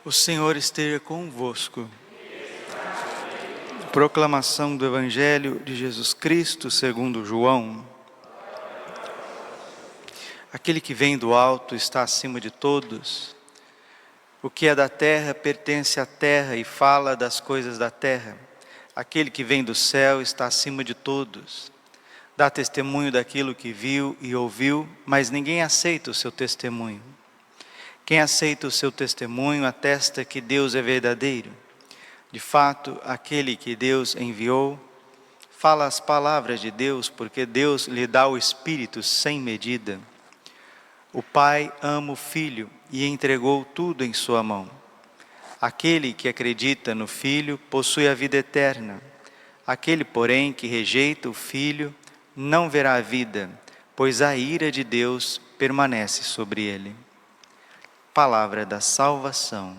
O Senhor esteja convosco. Proclamação do Evangelho de Jesus Cristo segundo João. Aquele que vem do alto está acima de todos. O que é da terra pertence à terra e fala das coisas da terra. Aquele que vem do céu está acima de todos. Dá testemunho daquilo que viu e ouviu, mas ninguém aceita o seu testemunho. Quem aceita o seu testemunho atesta que Deus é verdadeiro. De fato, aquele que Deus enviou fala as palavras de Deus, porque Deus lhe dá o Espírito sem medida. O Pai ama o Filho e entregou tudo em sua mão. Aquele que acredita no Filho possui a vida eterna. Aquele, porém, que rejeita o Filho não verá a vida, pois a ira de Deus permanece sobre ele. Palavra da salvação.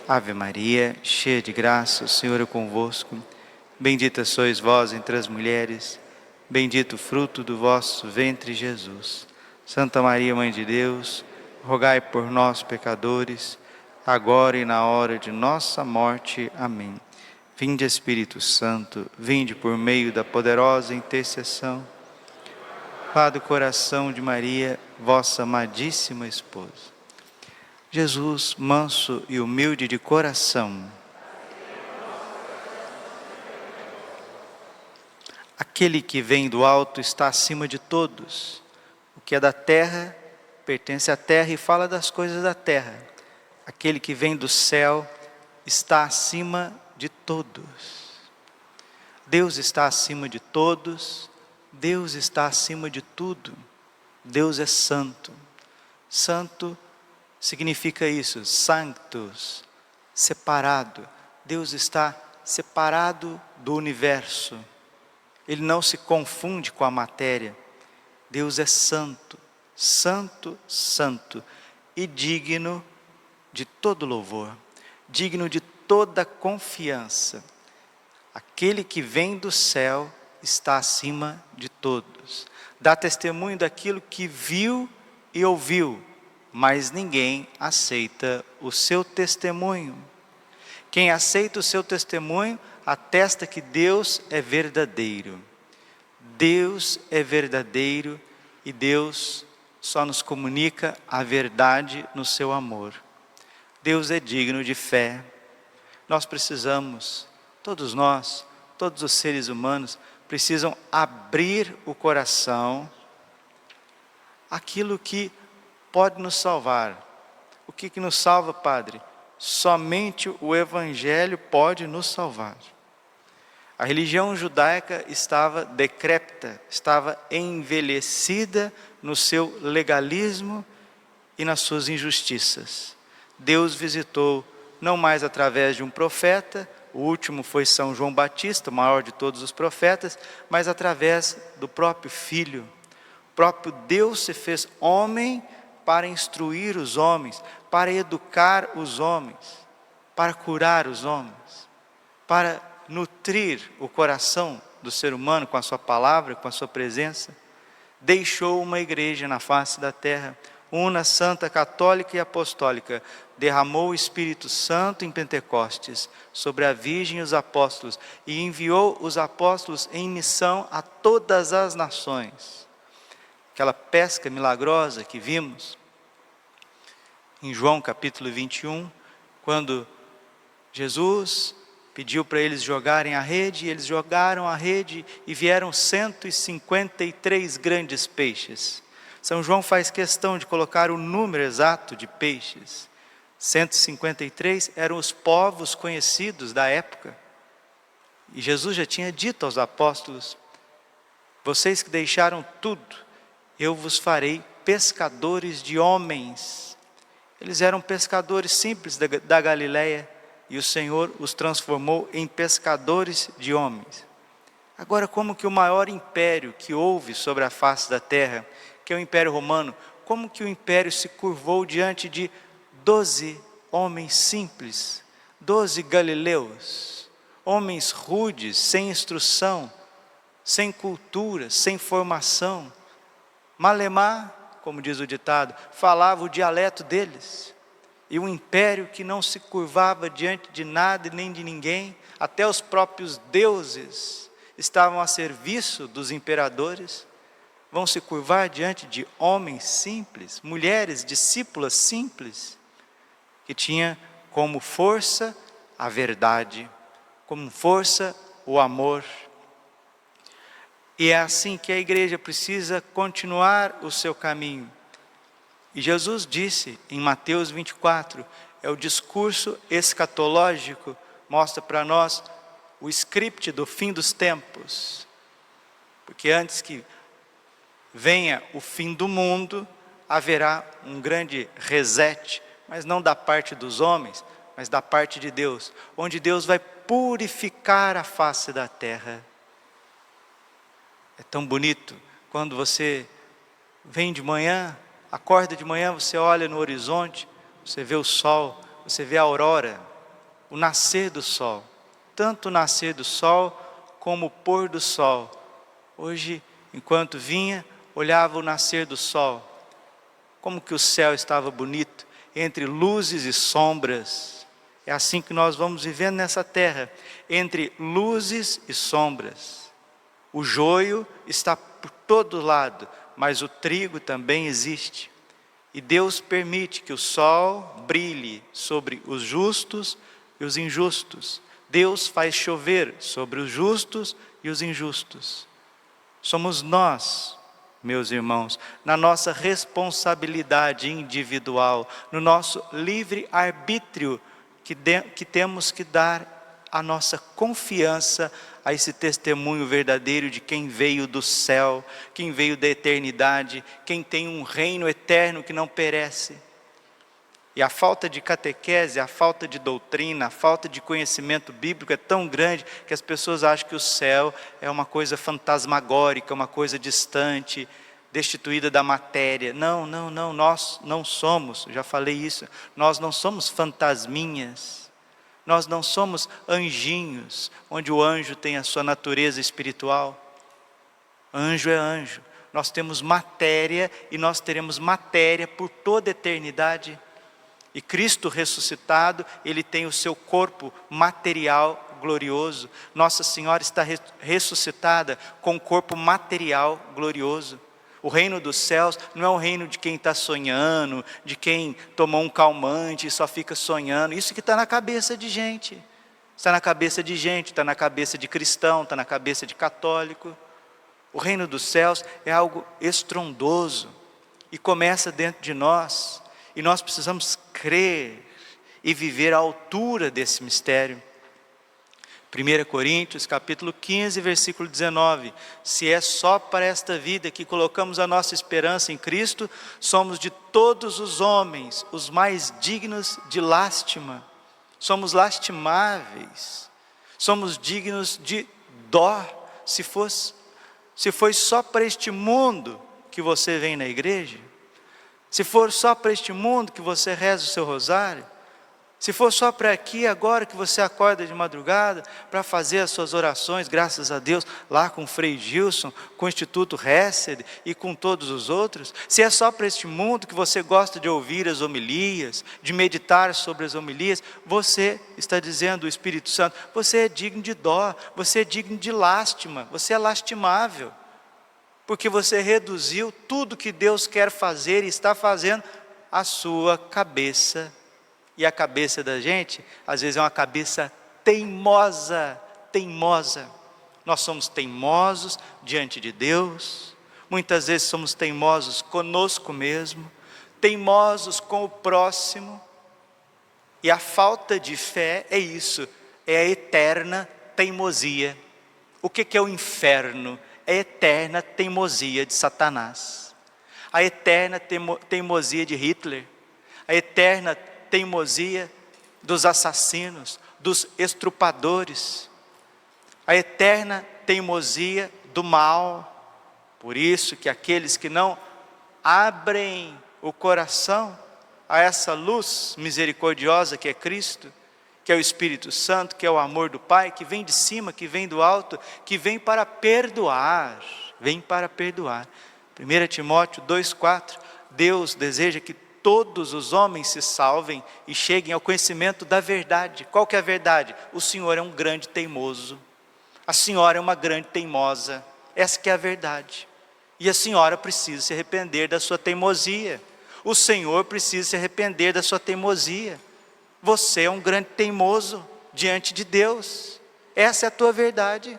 Ave Maria, cheia de graça, o Senhor é convosco. Bendita sois vós entre as mulheres, bendito o fruto do vosso ventre, Jesus. Santa Maria, Mãe de Deus, rogai por nós, pecadores, agora e na hora de nossa morte. Amém. Vinde, Espírito Santo, vinde por meio da poderosa intercessão. Pá do coração de Maria, vossa amadíssima esposa. Jesus, manso e humilde de coração. Aquele que vem do alto está acima de todos. O que é da terra pertence à terra e fala das coisas da terra. Aquele que vem do céu está acima de todos. Deus está acima de todos. Deus está acima de tudo. Deus é santo. Santo significa isso, sanctus, separado. Deus está separado do universo. Ele não se confunde com a matéria. Deus é santo, santo, santo e digno de todo louvor, digno de toda confiança. Aquele que vem do céu está acima de todos. Dá testemunho daquilo que viu e ouviu, mas ninguém aceita o seu testemunho. Quem aceita o seu testemunho atesta que Deus é verdadeiro. Deus é verdadeiro e Deus só nos comunica a verdade no seu amor. Deus é digno de fé. Nós precisamos, todos nós, todos os seres humanos, precisam abrir o coração àquilo que pode nos salvar. O que nos salva, Padre? Somente o Evangelho pode nos salvar. A religião judaica estava decrépita, estava envelhecida no seu legalismo e nas suas injustiças. Deus visitou, não mais através de um profeta, o último foi São João Batista, o maior de todos os profetas, mas através do próprio Filho. O próprio Deus se fez homem para instruir os homens, para educar os homens, para curar os homens, para nutrir o coração do ser humano com a sua palavra, com a sua presença. Deixou uma igreja na face da terra, una, santa, católica e apostólica. Derramou o Espírito Santo em Pentecostes sobre a Virgem e os apóstolos e enviou os apóstolos em missão a todas as nações. Aquela pesca milagrosa que vimos em João capítulo 21, quando Jesus pediu para eles jogarem a rede, e eles jogaram a rede e vieram 153 grandes peixes. São João faz questão de colocar o número exato de peixes. 153 eram os povos conhecidos da época. E Jesus já tinha dito aos apóstolos: vocês que deixaram tudo, eu vos farei pescadores de homens. Eles eram pescadores simples da Galileia, e o Senhor os transformou em pescadores de homens. Agora, como que o maior império que houve sobre a face da terra, que é o Império Romano, como que o império se curvou diante de 12 homens simples, 12 galileus, homens rudes, sem instrução, sem cultura, sem formação. Malemar, como diz o ditado, falava o dialeto deles. e um império que não se curvava diante de nada e nem de ninguém, até os próprios deuses estavam a serviço dos imperadores, vão se curvar diante de homens simples, mulheres, discípulas simples, que tinha como força a verdade, como força o amor. E é assim que a igreja precisa continuar o seu caminho. E Jesus disse em Mateus 24, é o discurso escatológico, mostra para nós o script do fim dos tempos. Porque antes que venha o fim do mundo, haverá um grande reset, mas não da parte dos homens, mas da parte de Deus, onde Deus vai purificar a face da terra. É tão bonito quando você vem de manhã, acorda de manhã, você olha no horizonte, você vê o sol, você vê a aurora, o nascer do sol. Tanto o nascer do sol como o pôr do sol. Hoje, enquanto vinha, olhava o nascer do sol. Como que o céu estava bonito, entre luzes e sombras. É assim que nós vamos vivendo nessa terra, entre luzes e sombras. O joio está por todo lado, mas o trigo também existe. E Deus permite que o sol brilhe sobre os justos e os injustos. Deus faz chover sobre os justos e os injustos. Somos nós, meus irmãos, na nossa responsabilidade individual, no nosso livre arbítrio, que temos que dar a nossa confiança a esse testemunho verdadeiro de quem veio do céu, quem veio da eternidade, quem tem um reino eterno que não perece. E a falta de catequese, a falta de doutrina, a falta de conhecimento bíblico é tão grande que as pessoas acham que o céu é uma coisa fantasmagórica, uma coisa distante, destituída da matéria. Não, nós não somos, já falei isso, nós não somos fantasminhas. Nós não somos anjinhos, onde o anjo tem a sua natureza espiritual. Anjo é anjo. Nós temos matéria e nós teremos matéria por toda a eternidade. E Cristo ressuscitado, Ele tem o seu corpo material glorioso. Nossa Senhora está ressuscitada com um corpo material glorioso. O reino dos céus não é um reino de quem está sonhando, de quem tomou um calmante e só fica sonhando. Isso que está na cabeça de gente. Está na cabeça de gente, está na cabeça de cristão, está na cabeça de católico. O reino dos céus é algo estrondoso e começa dentro de nós. E nós precisamos crer e viver à altura desse mistério. 1 Coríntios capítulo 15, versículo 19. Se é só para esta vida que colocamos a nossa esperança em Cristo, somos de todos os homens os mais dignos de lástima. Somos lastimáveis. Somos dignos de dó. Se foi só para este mundo que você vem na igreja, se for só para este mundo que você reza o seu rosário, se for só para aqui agora que você acorda de madrugada para fazer as suas orações, graças a Deus, lá com o Frei Gilson, com o Instituto Hesed e com todos os outros, se é só para este mundo que você gosta de ouvir as homilias, de meditar sobre as homilias, você está dizendo o Espírito Santo, você é digno de dó, você é digno de lástima, você é lastimável, porque você reduziu tudo que Deus quer fazer e está fazendo à sua cabeça. E a cabeça da gente, às vezes é uma cabeça teimosa. Nós somos teimosos diante de Deus, muitas vezes somos teimosos conosco mesmo, teimosos com o próximo. E a falta de fé é isso, é a eterna teimosia. O que é o inferno? É a eterna teimosia de Satanás, a eterna teimosia de Hitler, a eterna teimosia dos assassinos, dos estrupadores, a eterna teimosia do mal. Por isso que aqueles que não abrem o coração a essa luz misericordiosa que é Cristo, que é o Espírito Santo, que é o amor do Pai, que vem de cima, que vem do alto, que vem para perdoar, 1 Timóteo 2,4, Deus deseja que todos os homens se salvem e cheguem ao conhecimento da verdade. Qual que é a verdade? O Senhor é um grande teimoso, a senhora é uma grande teimosa, essa que é a verdade. E a senhora precisa se arrepender da sua teimosia, o Senhor precisa se arrepender da sua teimosia. Você é um grande teimoso diante de Deus, essa é a tua verdade.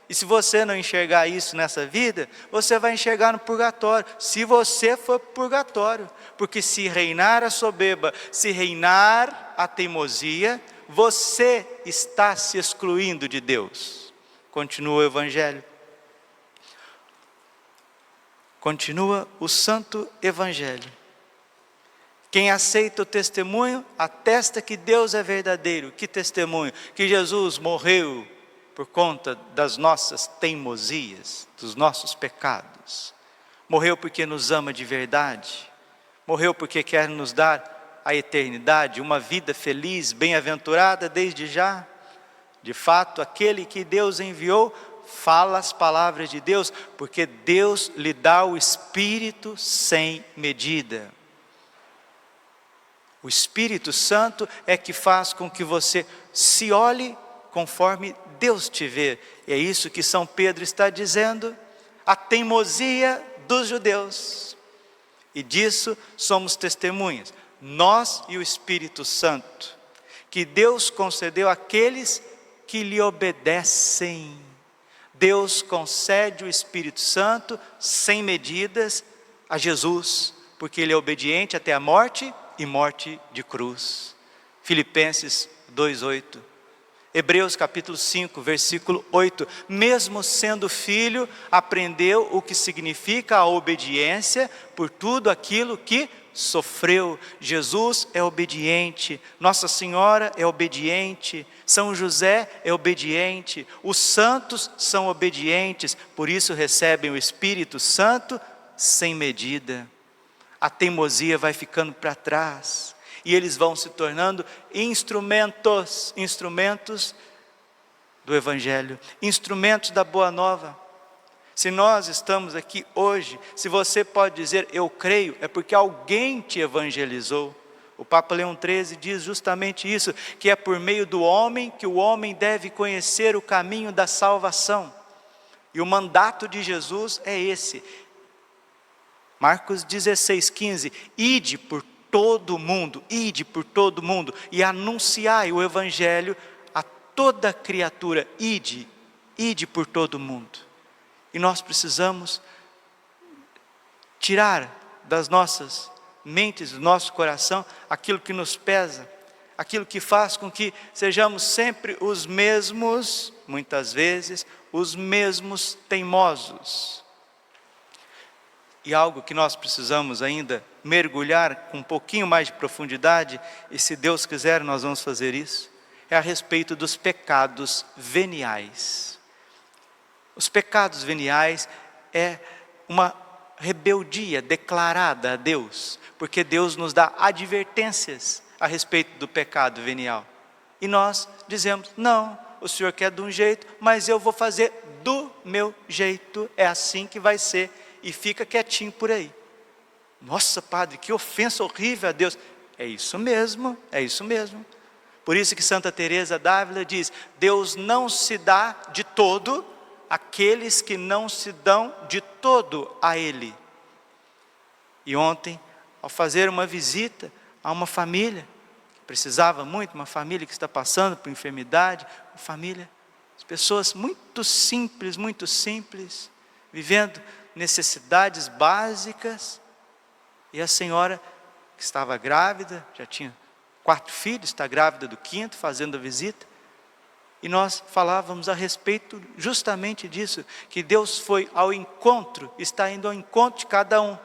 E se você não enxergar isso nessa vida, você vai enxergar no purgatório, se você for para o purgatório. Porque se reinar a soberba, se reinar a teimosia, você está se excluindo de Deus. Continua o Evangelho. Continua o Santo Evangelho. Quem aceita o testemunho, atesta que Deus é verdadeiro. Que testemunho? Que Jesus morreu por conta das nossas teimosias, dos nossos pecados. Morreu porque nos ama de verdade. Morreu porque quer nos dar a eternidade, uma vida feliz, bem-aventurada desde já. De fato, aquele que Deus enviou, fala as palavras de Deus, porque Deus lhe dá o Espírito sem medida. O Espírito Santo é que faz com que você se olhe conforme Deus te vê. E é isso que São Pedro está dizendo, a teimosia dos judeus. E disso somos testemunhas, nós e o Espírito Santo, que Deus concedeu àqueles que lhe obedecem. Deus concede o Espírito Santo sem medidas a Jesus, porque Ele é obediente até a morte e morte de cruz. Filipenses 2:8. Hebreus capítulo 5, versículo 8, mesmo sendo filho, aprendeu o que significa a obediência por tudo aquilo que sofreu. Jesus é obediente, Nossa Senhora é obediente, São José é obediente, os santos são obedientes, por isso recebem o Espírito Santo sem medida. A teimosia vai ficando para trás. E eles vão se tornando instrumentos do Evangelho, instrumentos da Boa Nova. Se nós estamos aqui hoje, se você pode dizer, eu creio, é porque alguém te evangelizou. O Papa Leão XIII diz justamente isso, que é por meio do homem que o homem deve conhecer o caminho da salvação. E o mandato de Jesus é esse. Marcos 16:15, ide por todo mundo e anunciai o Evangelho a toda criatura. Ide por todo mundo. E nós precisamos tirar das nossas mentes, do nosso coração, aquilo que nos pesa, aquilo que faz com que sejamos sempre os mesmos, muitas vezes, os mesmos teimosos. E algo que nós precisamos ainda mergulhar com um pouquinho mais de profundidade, e se Deus quiser nós vamos fazer isso, é a respeito dos pecados veniais. Os pecados veniais é uma rebeldia declarada a Deus, porque Deus nos dá advertências a respeito do pecado venial. E nós dizemos, não, o Senhor quer de um jeito, mas eu vou fazer do meu jeito, é assim que vai ser. E fica quietinho por aí. Nossa, padre, que ofensa horrível a Deus. É isso mesmo, é isso mesmo. Por isso que Santa Teresa d'Ávila diz, Deus não se dá de todo àqueles que não se dão de todo a Ele. E ontem, ao fazer uma visita a uma família, que precisava muito, uma família que está passando por enfermidade, uma família, as pessoas muito simples, vivendo necessidades básicas, e a senhora que estava grávida, já tinha 4 filhos, está grávida do 5º, fazendo a visita, e nós falávamos a respeito justamente disso, que Deus foi ao encontro, está indo ao encontro de cada um,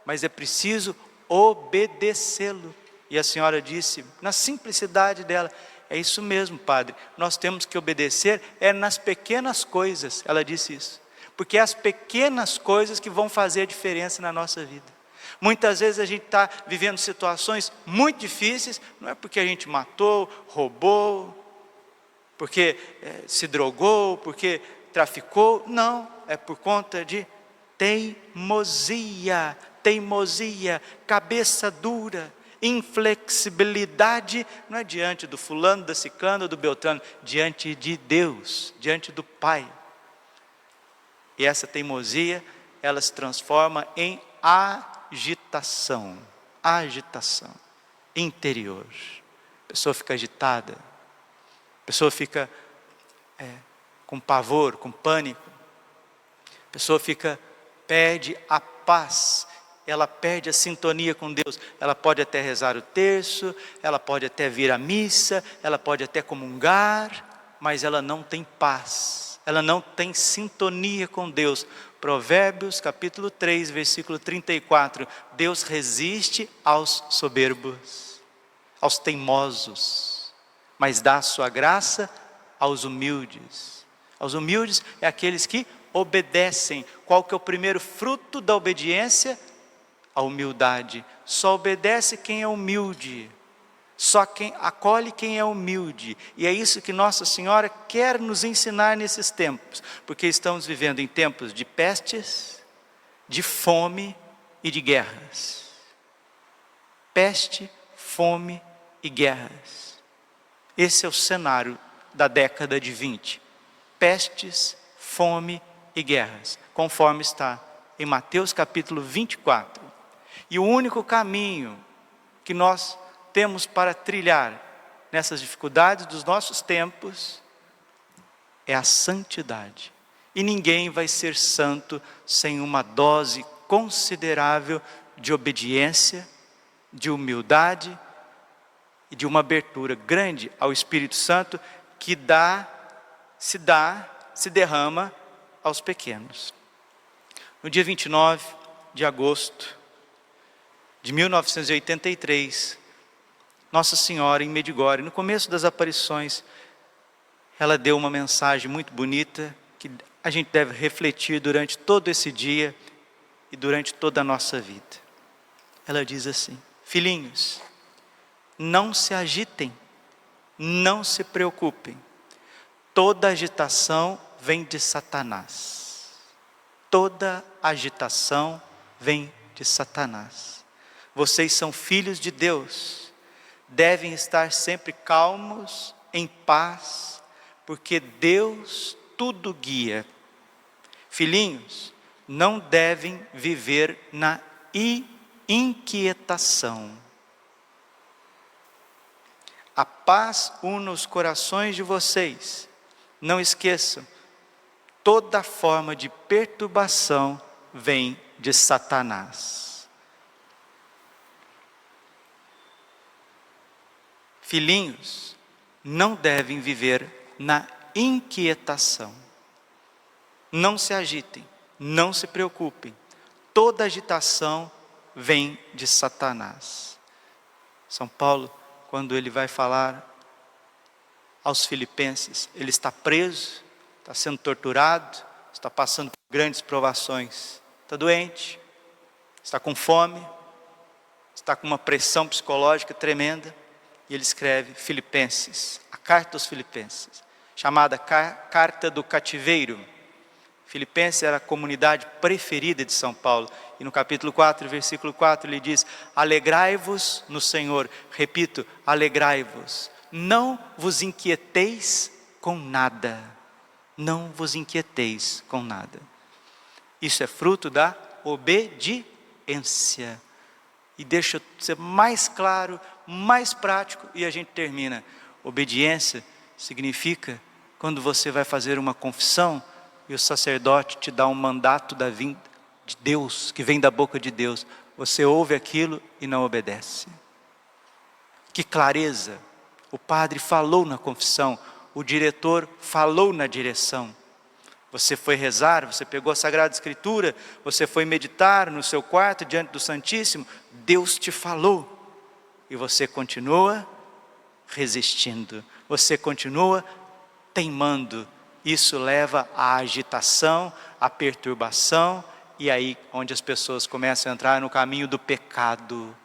mas é preciso obedecê-lo. E a senhora disse, na simplicidade dela, é isso mesmo, padre, nós temos que obedecer, é nas pequenas coisas, ela disse isso. Porque é as pequenas coisas que vão fazer a diferença na nossa vida. Muitas vezes a gente está vivendo situações muito difíceis, não é porque a gente matou, roubou, porque se drogou, porque traficou, não, é por conta de teimosia. teimosia, cabeça dura, inflexibilidade, não é diante do fulano, da ciclano, do beltrano, diante de Deus, diante do Pai. E essa teimosia, ela se transforma em agitação interior. A pessoa fica agitada, a pessoa fica com pavor, com pânico, a pessoa perde a paz, ela perde a sintonia com Deus. Ela pode até rezar o terço, ela pode até vir à missa, ela pode até comungar, mas ela não tem paz, ela não tem sintonia com Deus. Provérbios capítulo 3, versículo 34, Deus resiste aos soberbos, aos teimosos, mas dá a sua graça aos humildes. Aos humildes é aqueles que obedecem. Qual que é o primeiro fruto da obediência? A humildade. Só obedece quem é humilde, só quem acolhe quem é humilde. E é isso que Nossa Senhora quer nos ensinar nesses tempos, porque estamos vivendo em tempos de pestes, de fome e de guerras. Peste, fome e guerras. Esse é o cenário da década de 20. Pestes, fome e guerras, conforme está em Mateus capítulo 24. E o único caminho que nós temos para trilhar nessas dificuldades dos nossos tempos é a santidade. E ninguém vai ser santo sem uma dose considerável de obediência, de humildade e de uma abertura grande ao Espírito Santo que se derrama aos pequenos. No dia 29 de agosto de 1983, Nossa Senhora em Medjugorje, no começo das aparições, ela deu uma mensagem muito bonita que a gente deve refletir durante todo esse dia e durante toda a nossa vida. Ela diz assim: filhinhos, não se agitem, não se preocupem, toda agitação vem de Satanás. Toda agitação vem de Satanás. Vocês são filhos de Deus, devem estar sempre calmos, em paz, porque Deus tudo guia. Filhinhos, não devem viver na inquietação. A paz une os corações de vocês. Não esqueçam, toda forma de perturbação vem de Satanás. Filhinhos, não devem viver na inquietação. Não se agitem, não se preocupem. Toda agitação vem de Satanás. São Paulo, quando ele vai falar aos filipenses, ele está preso, está sendo torturado, está passando por grandes provações, está doente, está com fome, está com uma pressão psicológica tremenda. E ele escreve Filipenses, a carta aos Filipenses, chamada Carta do Cativeiro. Filipenses era a comunidade preferida de São Paulo. E no capítulo 4, versículo 4, ele diz: alegrai-vos no Senhor. Repito, alegrai-vos. Não vos inquieteis com nada. Não vos inquieteis com nada. Isso é fruto da obediência. E deixa eu ser mais claro, mais prático, e a gente termina. Obediência significa quando você vai fazer uma confissão e o sacerdote te dá um mandato da vinda de Deus, que vem da boca de Deus. Você ouve aquilo e não obedece. Que clareza! O padre falou na confissão, o diretor falou na direção. Você foi rezar, você pegou a Sagrada Escritura, você foi meditar no seu quarto diante do Santíssimo, Deus te falou. E você continua resistindo, você continua teimando. Isso leva à agitação, à perturbação, e aí onde as pessoas começam a entrar no caminho do pecado.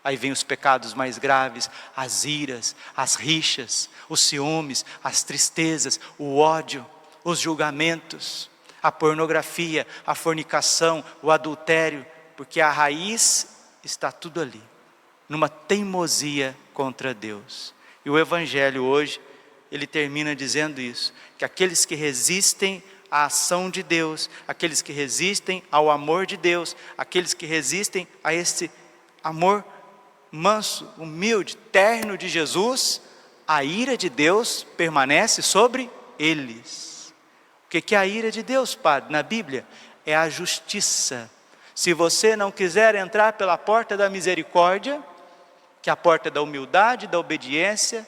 Aí vem os pecados mais graves, as iras, as rixas, os ciúmes, as tristezas, o ódio, os julgamentos, a pornografia, a fornicação, o adultério. porque a raiz está tudo ali, numa teimosia contra Deus. E o Evangelho hoje, ele termina dizendo isso, que aqueles que resistem à ação de Deus, aqueles que resistem ao amor de Deus, aqueles que resistem a esse amor manso, humilde, terno de Jesus, a ira de Deus permanece sobre eles. O que é a ira de Deus, Padre? Na Bíblia, é a justiça. Se você não quiser entrar pela porta da misericórdia, que é a porta da humildade, da obediência,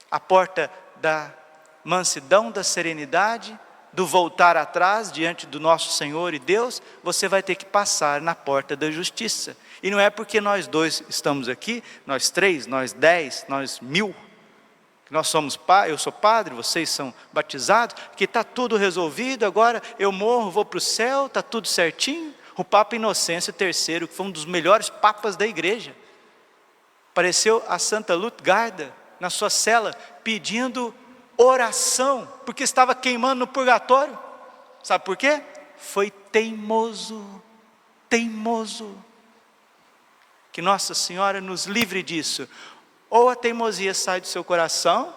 a porta da mansidão, da serenidade, do voltar atrás diante do nosso Senhor e Deus, você vai ter que passar na porta da justiça. E não é porque nós dois estamos aqui, nós 3, nós 10, nós 1000, que nós somos, eu sou padre, vocês são batizados, que está tudo resolvido, agora eu morro, vou para o céu, está tudo certinho. O Papa Inocêncio III, que foi um dos melhores papas da igreja, apareceu a Santa Lutgarda na sua cela pedindo oração, porque estava queimando no purgatório. Sabe por quê? Foi teimoso. Que Nossa Senhora nos livre disso. Ou a teimosia sai do seu coração,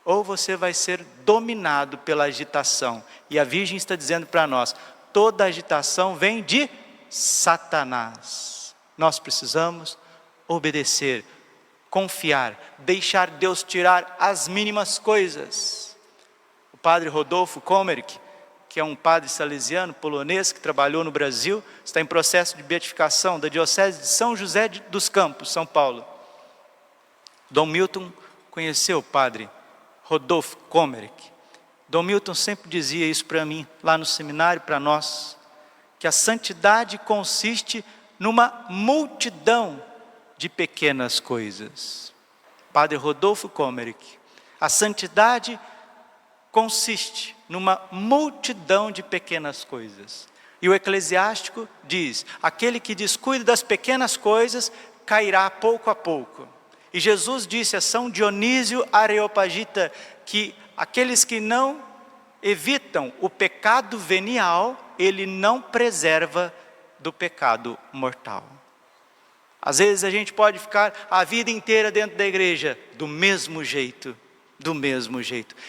ou você vai ser dominado pela agitação. E a Virgem está dizendo para nós, toda agitação vem de Satanás. Nós precisamos obedecer, confiar, deixar Deus tirar as mínimas coisas. O padre Rodolfo Komerek, que é um padre salesiano polonês que trabalhou no Brasil, está em processo de beatificação da diocese de São José dos Campos, São Paulo. Dom Milton conheceu o padre Rodolfo Komerek. Dom Milton sempre dizia isso para mim, lá no seminário, para nós, que a santidade consiste numa multidão de pequenas coisas. Padre Rodolfo Komerek, a santidade consiste numa multidão de pequenas coisas. E o eclesiástico diz, aquele que descuida das pequenas coisas, cairá pouco a pouco. E Jesus disse a São Dionísio Areopagita, que aqueles que não evitam o pecado venial, ele não preserva do pecado mortal. Às vezes a gente pode ficar a vida inteira dentro da igreja, do mesmo jeito.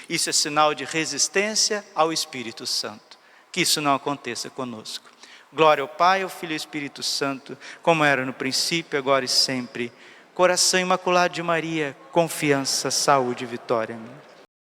Isso é sinal de resistência ao Espírito Santo. Que isso não aconteça conosco. Glória ao Pai, ao Filho e ao Espírito Santo, como era no princípio, agora e sempre. Coração imaculado de Maria, confiança, saúde e vitória.